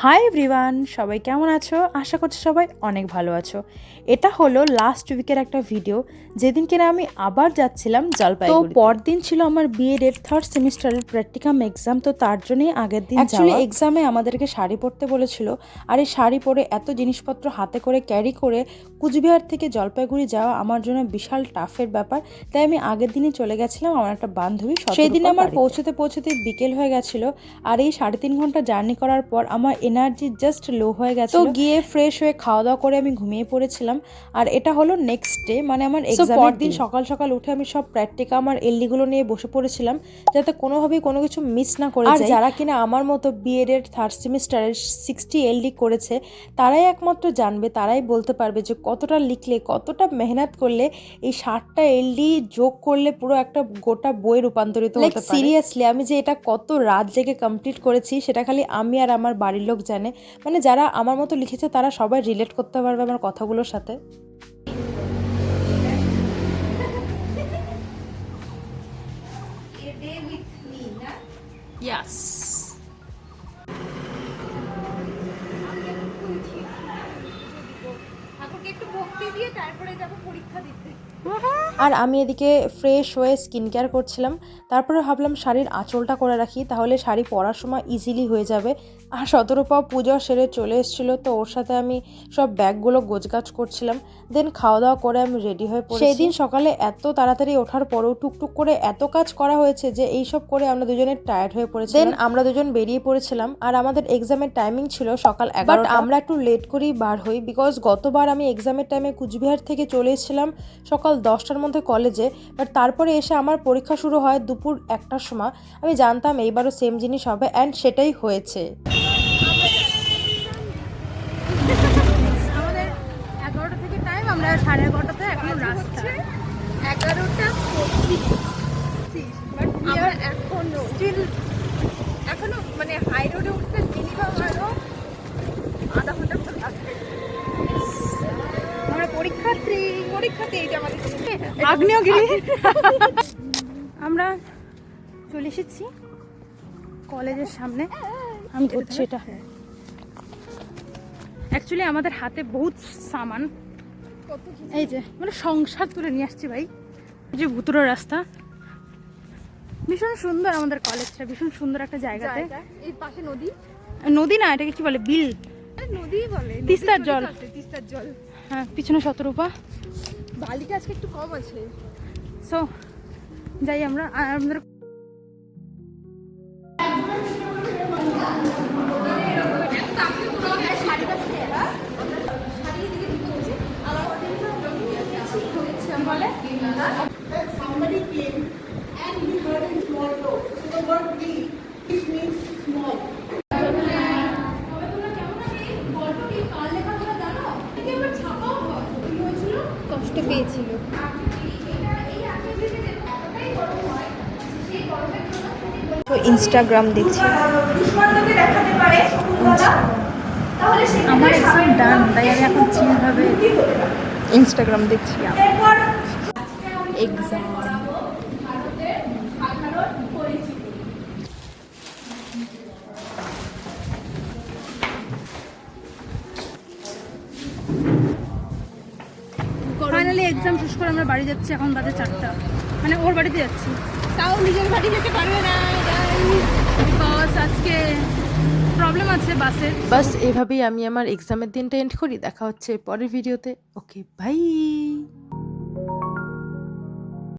Hi everyone, সবাই কেমন আছো? আশা করছি সবাই অনেক ভালো আছো। এটা হলো লাস্ট উইকের একটা ভিডিও, যেদিন কিনা আমি আবার যাচ্ছিলাম জলপাইগুড়ি। তো পরদিন ছিল আমার বিএড থার্ড সেমিস্টারের প্র্যাকটিকাম এক্সাম, তো তার জন্যই আগের দিন অ্যাকচুয়ালি এক্সামে আমাদেরকে শাড়ি পরতে বলেছিল। আর এই শাড়ি পরে এত জিনিসপত্র হাতে করে ক্যারি করে কুচবিহার থেকে জলপাইগুড়ি যাওয়া আমার জন্য বিশাল টাফের ব্যাপার। তাই আমি আগের দিনই চলে গেছিলাম আমার একটা বান্ধবী, সেই দিন আমার পৌঁছতে বিকেল হয়ে গেছিলো। আর এই 3.5 ঘন্টা জার্নি করার পর আমার এনার্জি জাস্ট লো হয়ে গেছে। তো গিয়ে ফ্রেশ হয়ে খাওয়া দাওয়া করে আমি ঘুমিয়ে পড়েছিলাম। আর এটা হলো নেক্সট ডে, মানে আমার এক্সামের দিন। সকাল সকাল উঠে আমি সব প্র্যাকটিকাম আর এলডিগুলো নিয়ে বসে পড়েছিলাম, যাতে কোনোভাবেই কোনো কিছু মিস না করে যাই। আর যারা কিনা আমার মতো বিএড এর থার্ড সেমিস্টারের 60 এলডি করেছে, তারাই একমাত্র জানবে, তারাই বলতে পারবে যে কতটা লিখলে, কতটা মেহনত করলে এই 60টা এলডি যোগ করলে পুরো একটা গোটা বই রূপান্তরিত হতে পারে। সিরিয়াসলি আমি যে এটা কত রাত জেগে কমপ্লিট করেছি সেটা খালি আমি আর আমার বাড়ির লোক জানে। মানে যারা আমার মতো লিখেছে তারা সবাই রিলেট করতে পারবে আমার কথাগুলোর সাথে। Yes. একটু ভক্তি দিয়ে তারপরে যাব পরীক্ষা দিতে। আর আমি এদিকে ফ্রেশ হয়ে স্কিন কেয়ার করছিলাম। তারপরে ভাবলাম শাড়ির আঁচলটা করে রাখি, তাহলে শাড়ি পরার সময় ইজিলি হয়ে যাবে। আর শতরূপা পুজো সেরে চলে এসেছিল, তো ওর সাথে আমি সব ব্যাগগুলো গোছগাছ করছিলাম। দেন খাওয়া দাওয়া করে আমি রেডি হয়ে পড়েছি। সেই দিন সকালে এত তাড়াতাড়ি ওঠার পরেও টুকটুক করে এত কাজ করা হয়েছে যে এইসব করে আমরা দুজনে টায়ার্ড হয়ে পড়েছি। দেন আমরা দুজন বেরিয়ে পড়েছিলাম। আর আমাদের এক্সামের টাইমিং ছিল সকাল 11টা। আমরা একটু লেট করেই বার হই, বিকজ গতবার আমি এক্সামের টাইমে কুচবিহার থেকে চলে এসেছিলাম সকাল 10টার মধ্যে কলেজে। বাট তারপরে এসে আমার পরীক্ষা শুরু হয় দুপুর 1টার সময়। আমি জানতাম এইবারও সেম জিনিস হবে, অ্যান্ড সেটাই হয়েছে। আমাদের 11টা থেকে টাইম, আমরা 11:30তে এখন রাস্তা 11:25। আমরা এখনো মানে হাই রোডে উঠতে মিনিমাম আরো আধা ঘন্টা মতো লাগবে। আমরা পরীক্ষাতে এই যে আমাদের আগ্নেয়গিরি। আমরা চলে এসেছি কলেজের সামনে। আমি ধরছি এটা। অ্যাকচুয়ালি আমাদের হাতে বহুত সামান, এই যে মানে সংসার তুলে নিয়ে আসছি ভাই। এই যে ভুতুড়ো রাস্তা, ভীষণ সুন্দর আমাদের কলেজটা, ভীষণ সুন্দর একটা জায়গাতে। এই পাশে নদী, নদী না এটাকে কি বলে, বিল, নদী বলে, তিস্তার জল। হ্যাঁ, পিছনে শতরূপা। বালিটা আজকে একটু কম আছে। সো যাই আমরা। আমাদের Somebody came and he heard in small talk. So the word we, which means small. কষ্ট পেয়েছিল। তো ইনস্টাগ্রাম দেখছি। আমার এক্সাম ডান, তাই আমি এখন চিন্তাভাবে ইনস্টাগ্রাম দেখছি। এক্সাম ফাইনালি এক্সাম শেষ করে আমরা বাড়ি যাচ্ছি। এখন বাজে 4টা, মানে ওর বাড়িতে যাচ্ছি। তাও নিজের বাড়ি যেতে পারবে না, বিকজ আজকে প্রবলেম আছে বাসের। বাস এভাবেই আমি আমার এক্সামের দিনটা এন্ড করি। দেখা হচ্ছে পরের ভিডিওতে। ওকে, বাই।